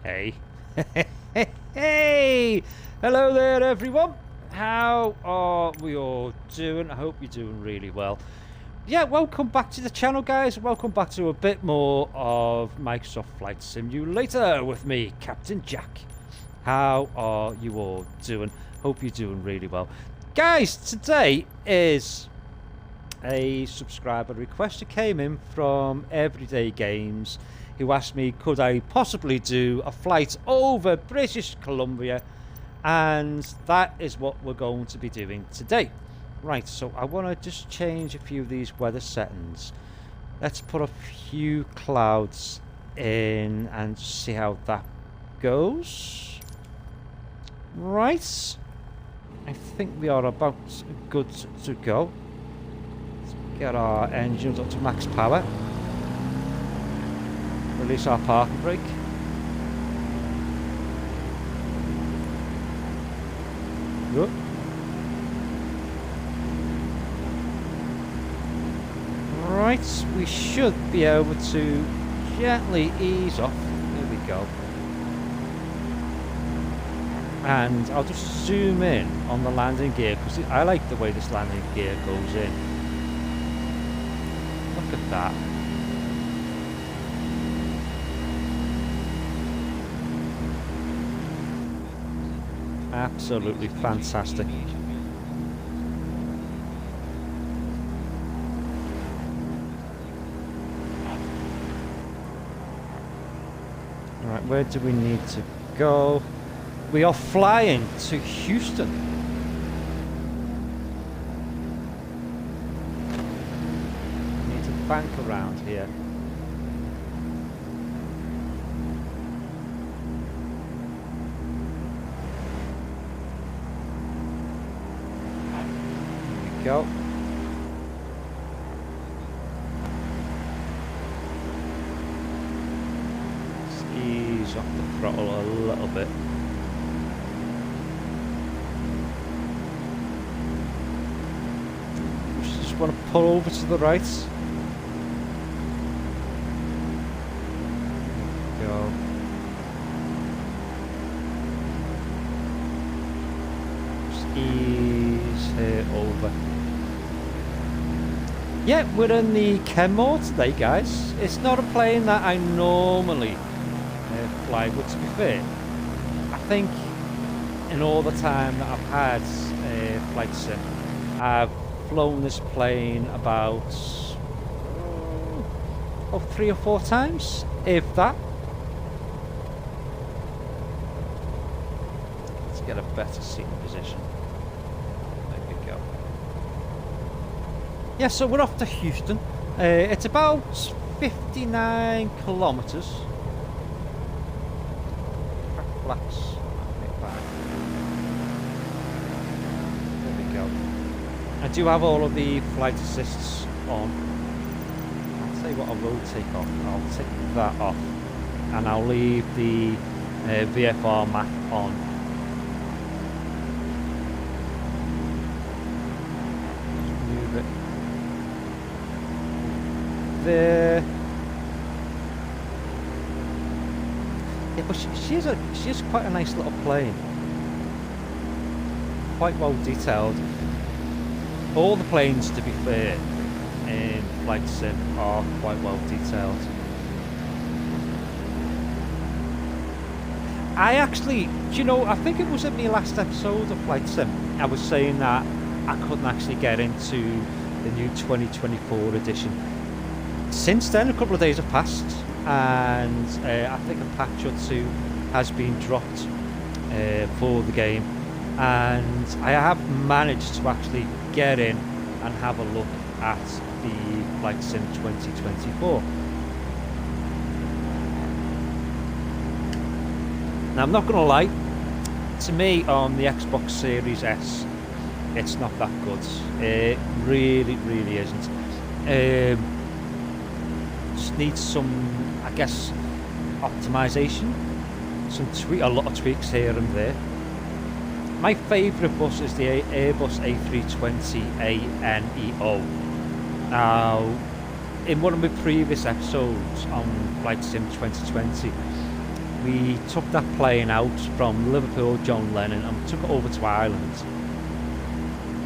Hey. Hey! Hello there, everyone. How are we all doing? I hope you're doing really well. Yeah, welcome back to the channel, guys. Welcome back to a bit more of Microsoft Flight Simulator with me, Captain Jack. How are you all doing? Hope you're doing really well. Guys, today is a subscriber request that came in from Everyday Games, who asked me could I possibly do a flight over British Columbia, and that is what we're going to be doing today. Right, so I want to just change a few of these weather settings. Let's put a few clouds in and see how that goes. Right, I think we are about good to go. Let's get our engines up to max power. Release our parking brake. Good. Right, we should be able to gently ease off. There we go. And I'll just zoom in on the landing gear because I like the way this landing gear goes in. Look at that. Absolutely fantastic. Alright, where do we need to go? We are flying to Houston. We need to bank around here. Go. Let's ease off the throttle a little bit. Just want to pull over to the right. Go. Just ease here over. Yeah, we're in the Chem mode today, guys. It's not a plane that I normally fly, but to be fair, I think in all the time that I've had flight sim, I've flown this plane about 3 or 4 times, if that. Let's get a better seating position. Yeah, so we're off to Houston. It's about 59 kilometers. Flaps. There we go. I do have all of the flight assists on. I'll tell you what I will take off. I'll take that off, and I'll leave the VFR map on. There. Yeah, but she is quite a nice little plane. Quite well detailed. All the planes, to be fair, in Flight Sim are quite well detailed. I actually, do you know, I think it was in my last episode of Flight Sim, I was saying that I couldn't actually get into the new 2024 edition. Since then, a couple of days have passed, and I think a patch or 2 has been dropped for the game, and I have managed to actually get in and have a look at the Flight Sim 2024. Now, I'm not going to lie, to me on the Xbox Series S, it's not that good. It really, really isn't. Just needs some, I guess, optimization, a lot of tweaks here and there. My favourite bus is the Airbus A320neo. Now, in one of my previous episodes on Flight Sim 2020, we took that plane out from Liverpool, John Lennon, and took it over to Ireland.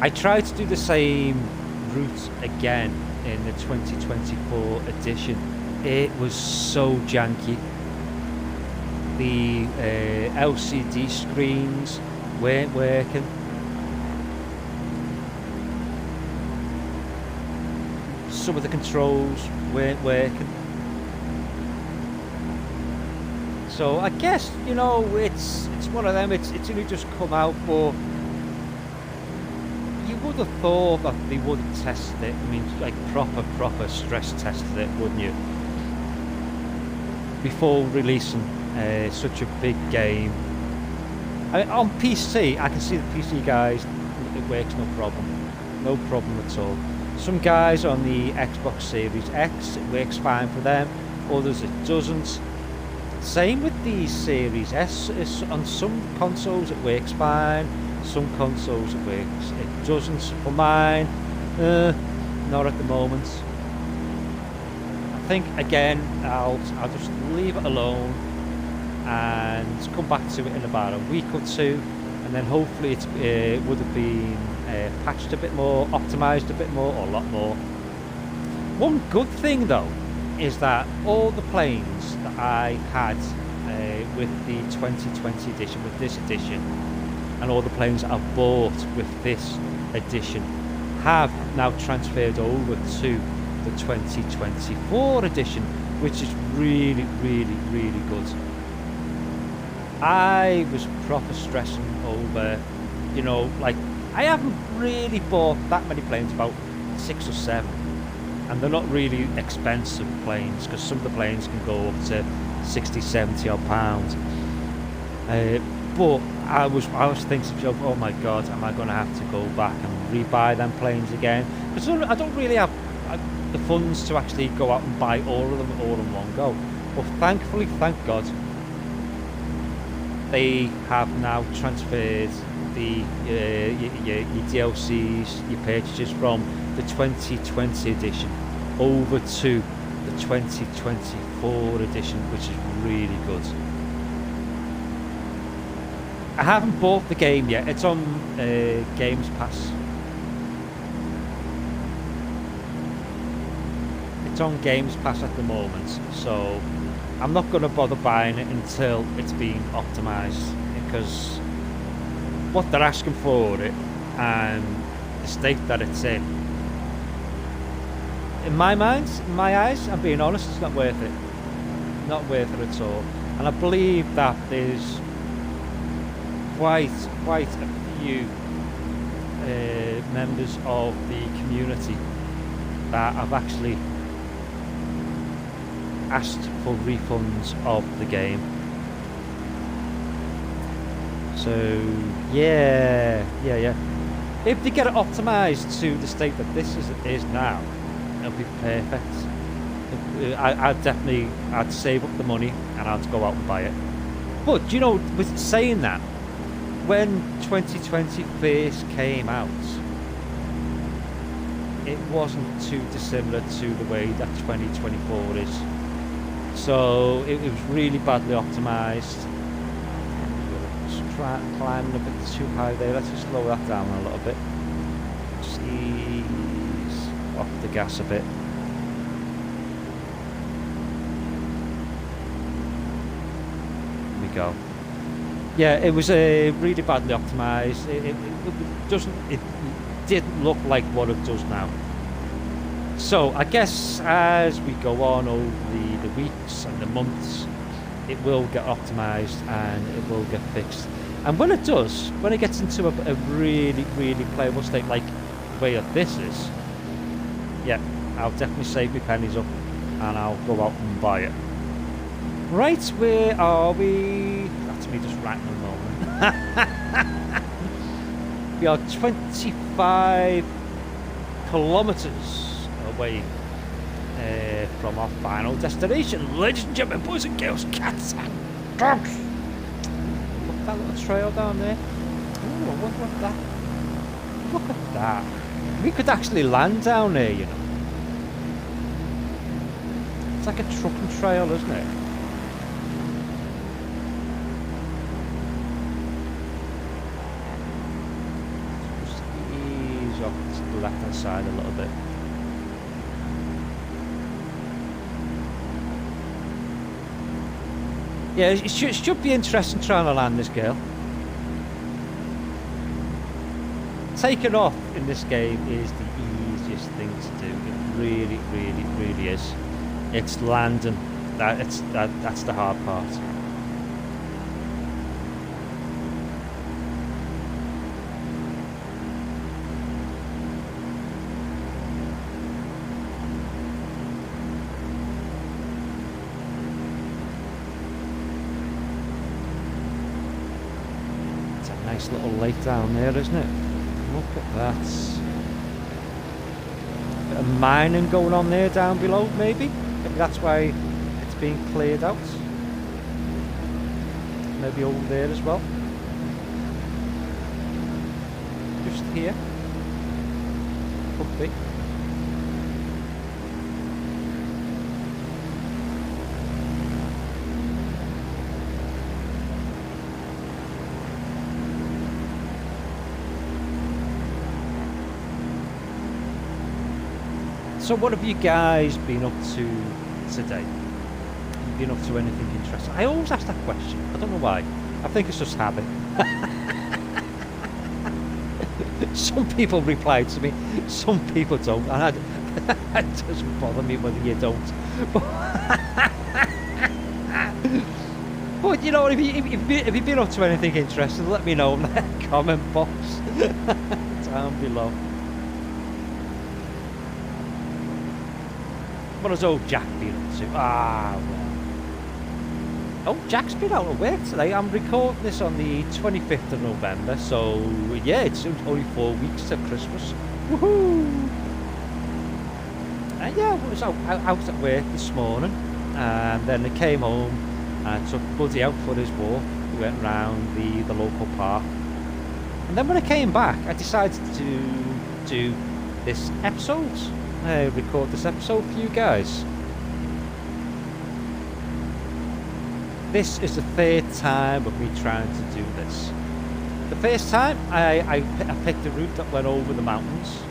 I tried to do the same route again in the 2024 edition. It was so janky. The LCD screens weren't working. Some of the controls weren't working. So I guess, you know, it's one of them. It's only just come out, but you would have thought that they would have tested it. I mean, like proper stress tested it, wouldn't you? Before releasing such a big game. I mean, on PC, I can see the PC guys, it works no problem at all. Some guys on the Xbox Series X, it works fine for them. Others it doesn't. Same with the Series S. On some consoles it works fine. Some consoles it doesn't. For mine, not at the moment. I think again I'll just leave it alone and come back to it in about a week or two, and then hopefully it would have been patched a bit more, optimized a bit more, or a lot more. One good thing though is that all the planes that I had with the 2020 edition, with this edition, and all the planes that I've bought with this edition have now transferred over to the 2024 edition, which is really good. I was proper stressing over, you know, like I haven't really bought that many planes, about 6 or 7, and they're not really expensive planes, because some of the planes can go up to 60, 70 odd pounds. But I was thinking to myself, oh my god, am I going to have to go back and rebuy them planes again? Because I don't really have the funds to actually go out and buy all of them all in one go. But thankfully, thank God, they have now transferred the your DLCs, your purchases from the 2020 edition over to the 2024 edition, which is really good. I haven't bought the game yet. It's on Games Pass. It's on Games Pass at the moment, so I'm not going to bother buying it until it's been optimized, because what they're asking for it and the state that it's in my mind, in my eyes, I'm being honest, it's not worth it. Not worth it at all. And I believe that there's quite a few members of the community that have actually asked for refunds of the game. So yeah. If they get it optimized to the state that this is now, it'll be perfect. I'd save up the money and I'd go out and buy it. But you know, with saying that, when 2020 first came out, it wasn't too dissimilar to the way that 2024 is. So it was really badly optimized. Just climbing a bit too high there. Let's just slow that down a little bit. Just ease off the gas a bit. There we go. Yeah, it was really badly optimized. It didn't look like what it does now. So I guess as we go on over the weeks and the months, it will get optimized and it will get fixed. And when it does, when it gets into a really playable state like the way that this is, yeah, I'll definitely save my pennies up and I'll go out and buy it. Right, where are we? That's me just ranting a moment. We are 25 kilometers away from our final destination. Ladies and gentlemen, boys and girls, cats and dogs. Look at that little trail down there. Ooh, I wonder what that. Look at that. We could actually land down there, you know. It's like a trucking trail, isn't it? side a little bit. Yeah, it should be interesting trying to land this girl. Taking off in this game is the easiest thing to do. It really, really, really is. It's landing. That's the hard part. It's a nice little lake down there, isn't it? Look at that. Bit of mining going on there down below, maybe? Maybe that's why it's being cleared out. Maybe over there as well. Just here. Could be. So what have you guys been up to today? Have you been up to anything interesting? I always ask that question. I don't know why. I think it's just habit. Some people reply to me, some people don't, and it doesn't bother me whether you don't. But you know, if you've been up to anything interesting, let me know in the comment box down below. What has old Jack been up to? Ah, well. Oh, Jack's been out of work today. I'm recording this on the 25th of November, so yeah, it's only 4 weeks to Christmas. Woohoo! And yeah, I was out at work this morning, and then I came home and took Buddy out for his walk. We went round the local park, and then when I came back, I decided to do this episode. Record this episode for you guys. This is the third time of me trying to do this. The first time I picked a route that went over the mountains,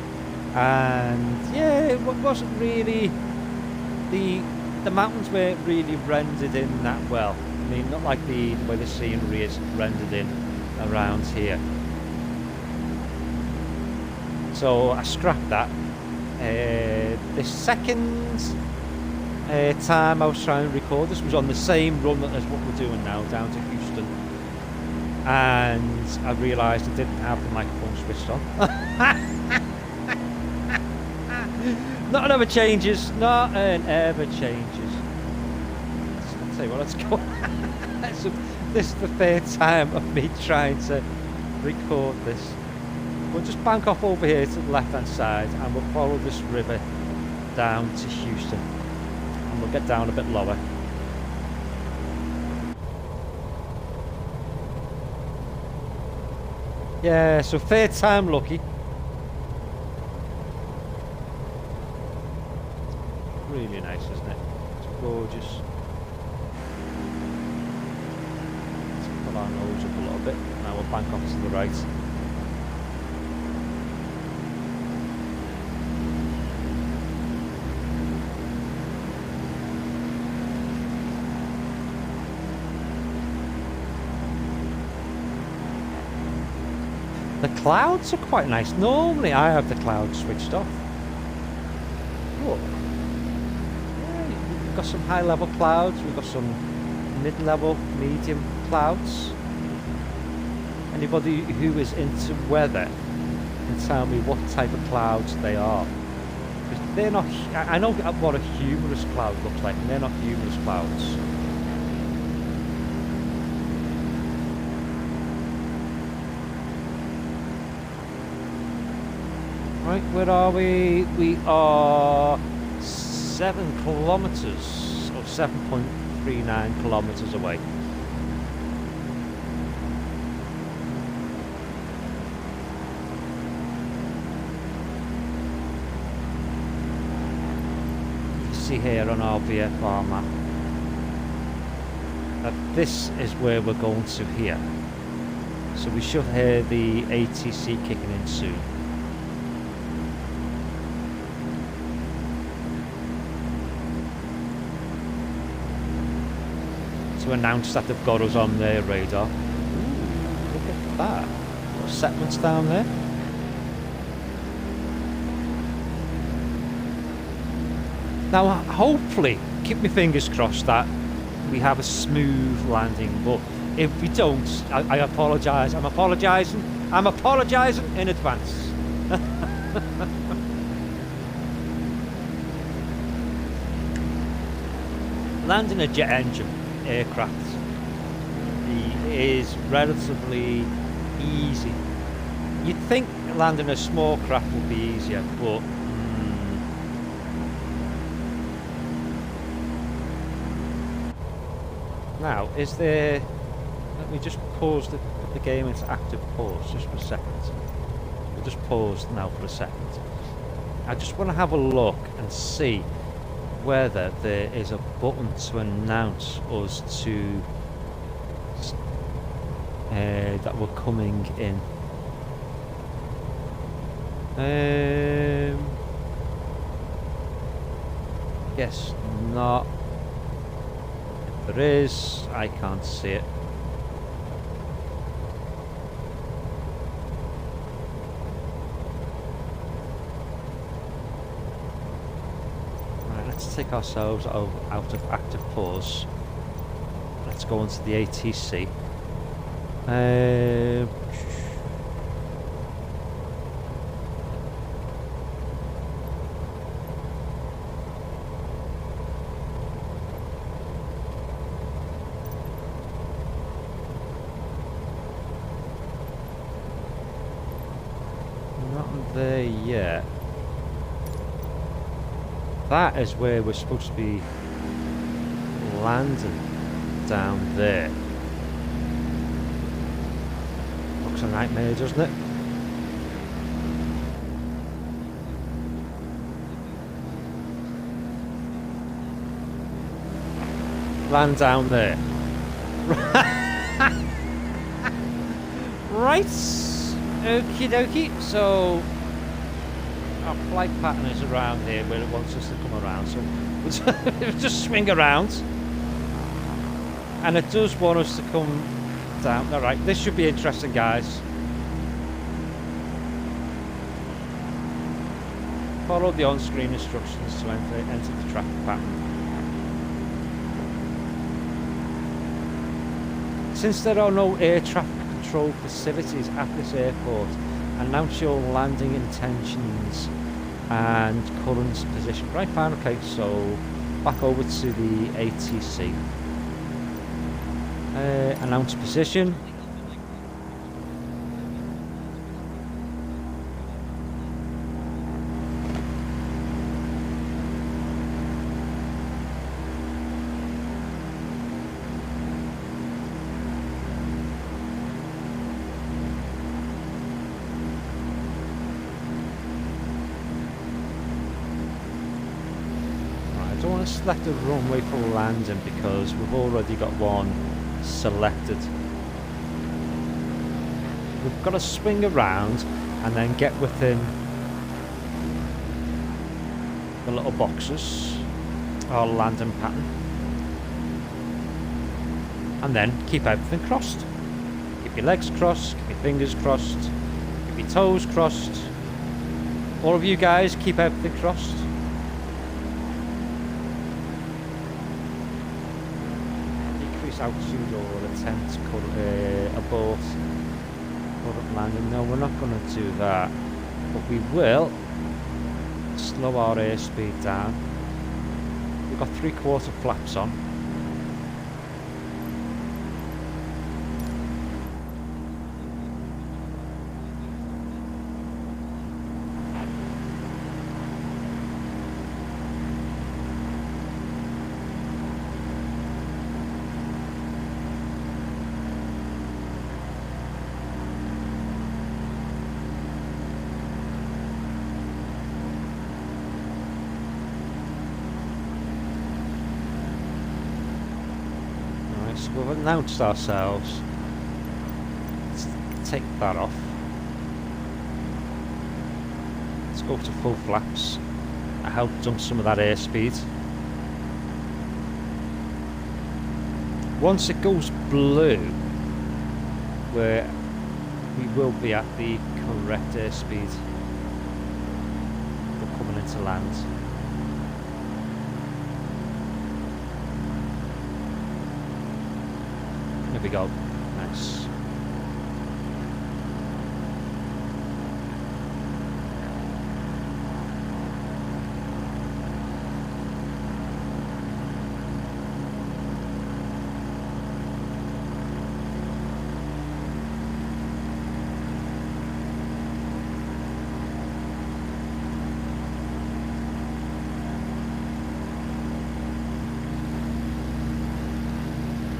and yeah, it wasn't really, the mountains weren't really rendered in that well. I mean, not like the way the scenery is rendered in around here. So I scrapped that. The second time I was trying to record this was on the same run as what we're doing now, down to Houston, and I realised I didn't have the microphone switched on. Nothing ever changes. Nothing ever changes. I'll tell you what, let's go. So this is the third time of me trying to record this. We'll just bank off over here to the left hand side, and we'll follow this river down to Houston, and we'll get down a bit lower. Yeah, so third time lucky. It's really nice, isn't it? It's gorgeous. Let's put our nose up a little bit. Now we'll bank off to the right. The clouds are quite nice. Normally I have the clouds switched off. Look. Yeah, we've got some high level clouds, we've got some mid-level, medium clouds. Anybody who is into weather can tell me what type of clouds they are. Because they're not, I know what a humorous cloud looks like, and they're not humorous clouds. Right, where are we? We are 7 kilometers, or 7.39 kilometers away. You see here on our VFR map that this is where we're going to here. So we should hear the ATC kicking in soon. to announce that they've got us on their radar. Ooh, look at that. Little settlements down there. Now, hopefully, keep my fingers crossed that we have a smooth landing, but if we don't, I apologise. I'm apologising in advance. Landing a jet engine aircraft is relatively easy. You'd think landing a small craft would be easier, but now, is there... Let me just pause put the game into active pause just for a second. We'll just pause now for a second. I just want to have a look and see whether there is a button to announce us to... that we're coming in. Guess not. There is, I can't see it. Right, let's take ourselves out of active pause. Let's go onto the ATC. There yet. That is where we're supposed to be landing, down there. Looks a nightmare, doesn't it? Land down there. Right. Okie dokie. So our flight pattern is around here where it wants us to come around, so we'll just swing around, and it does want us to come down. Alright, this should be interesting, guys. Follow the on-screen instructions to enter the traffic pattern. Since there are no air traffic control facilities at this airport, announce your landing intentions and current position. Right, fine, okay, so back over to the ATC. Announce position. Select a runway for landing because we've already got one selected. We've got to swing around and then get within the little boxes, our landing pattern, and then keep everything crossed. Keep your legs crossed, keep your fingers crossed, keep your toes crossed. All of you guys, keep everything crossed. Altitude or attempt abort current landing. No, we're not going to do that, but we will slow our airspeed down. We've got 3/4 flaps on. We've announced ourselves. Let's take that off. Let's go to full flaps. I helped dump some of that airspeed. Once it goes blue, we will be at the correct airspeed for coming into land. There we go. Nice.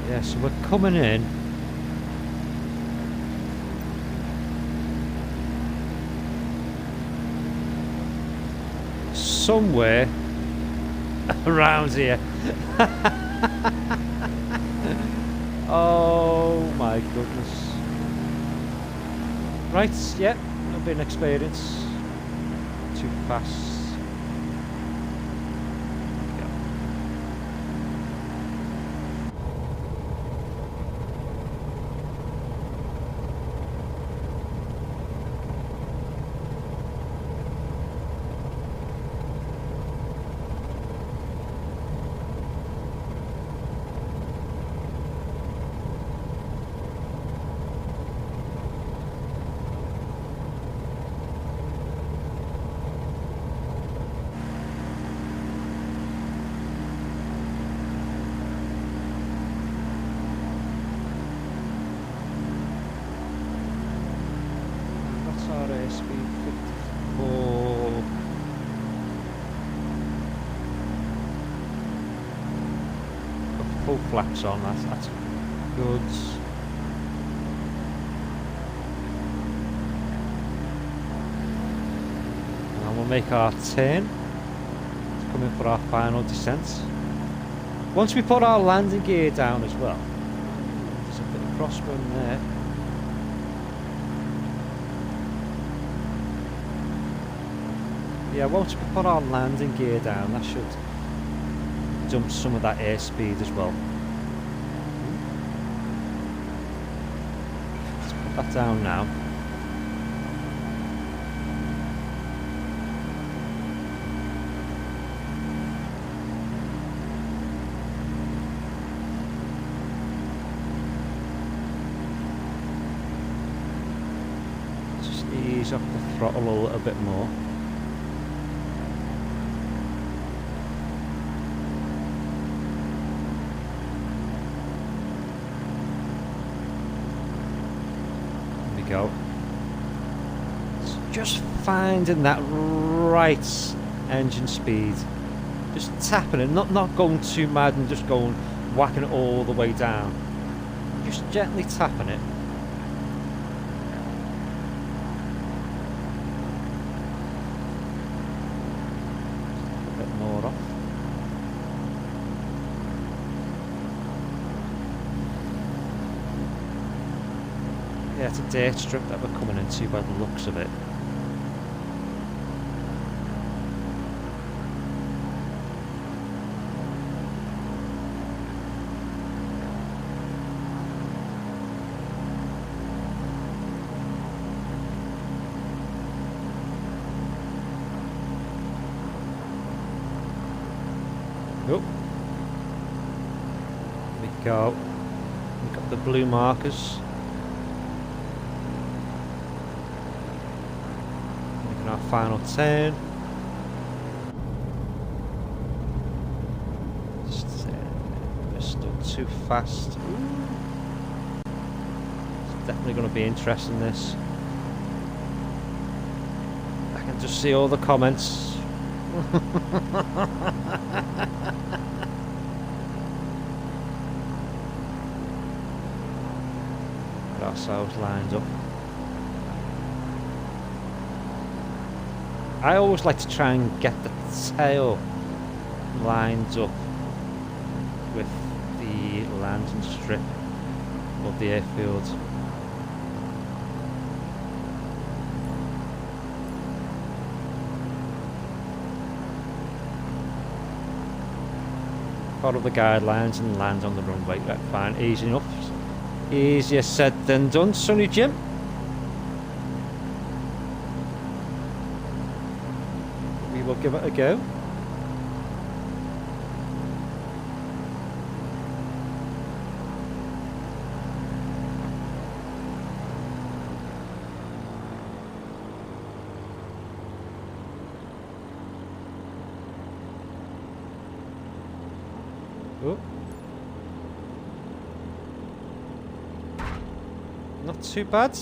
Yeah, so we're coming in. Somewhere around here. Oh my goodness. Right, yeah, I've been experienced. Too fast. Speed 54. Got full flaps on, that's good. And we'll make our turn to come in for our final descent. Once we put our landing gear down as well, there's a bit of crosswind there. Yeah, once we put our landing gear down, that should dump some of that airspeed as well. Let's put that down now. Just ease up the throttle a little bit more. Go. It's just finding that right engine speed, just tapping it, not going too mad and just going whacking it all the way down, just gently tapping it. A bit more off. Yeah, it's a dirt strip that we're coming into by the looks of it. Oh, there we go. We've got the blue markers. Our final turn. Just still too fast. It's definitely going to be interesting, this. I can just see all the comments. Get ourselves lined up. I always like to try and get the tail lined up with the landing strip of the airfield. follow the guidelines and land on the runway. Right, fine, easy enough. Easier said than done, Sonny Jim. We will give it a go. Oh. Not too bad.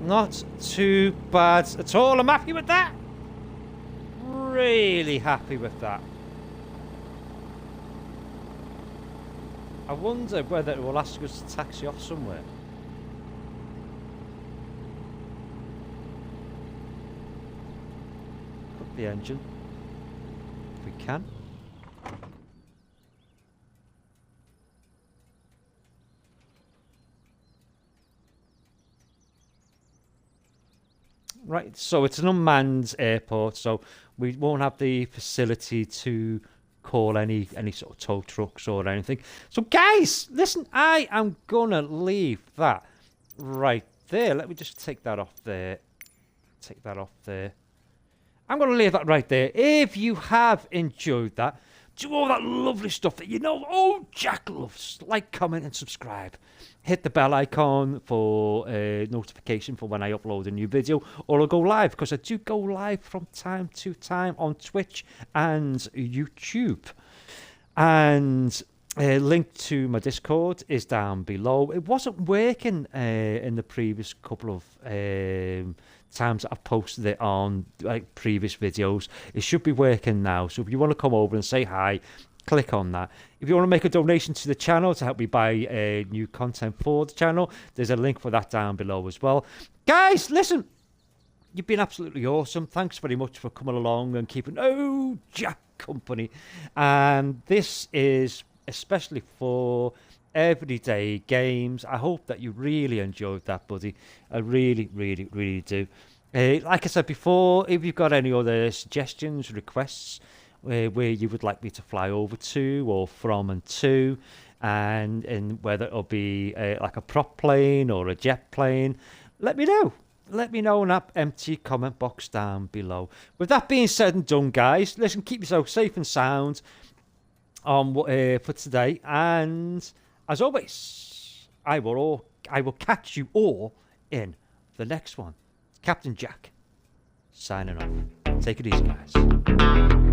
Not too bad at all. I'm happy with that. Really happy with that. I wonder whether it will ask us to taxi off somewhere. Put the engine. If we can. Right, so it's an unmanned airport, so we won't have the facility to call any sort of tow trucks or anything. So guys, listen, I am gonna leave that right there. Let me just take that off there. Take that off there. I'm gonna leave that right there. If you have enjoyed that, do all that lovely stuff that you know old Jack loves. Like, comment and subscribe. Hit the bell icon for notification for when I upload a new video, or I'll go live, because I do go live from time to time on Twitch and YouTube. And link to my Discord is down below. It wasn't working in the previous couple of times that I've posted it on like previous videos. It should be working now, so if you want to come over and say hi, click on that. If you want to make a donation to the channel to help me buy new content for the channel, there's a link for that down below as well. Guys, listen, you've been absolutely awesome. Thanks very much for coming along and keeping Jack company. And this is especially for everyday games. I hope that you really enjoyed that, buddy. I really, really, really do. Like I said before, if you've got any other suggestions, requests, where you would like me to fly over to or from and to, and whether it'll be like a prop plane or a jet plane, let me know. Let me know in that empty comment box down below. With that being said and done, guys, listen, keep yourself safe and sound for today, and as always, I will catch you all in the next one. Captain Jack signing off. Take it easy, guys.